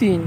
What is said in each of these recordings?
3،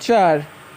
4،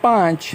5،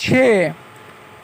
6،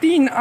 3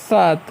7،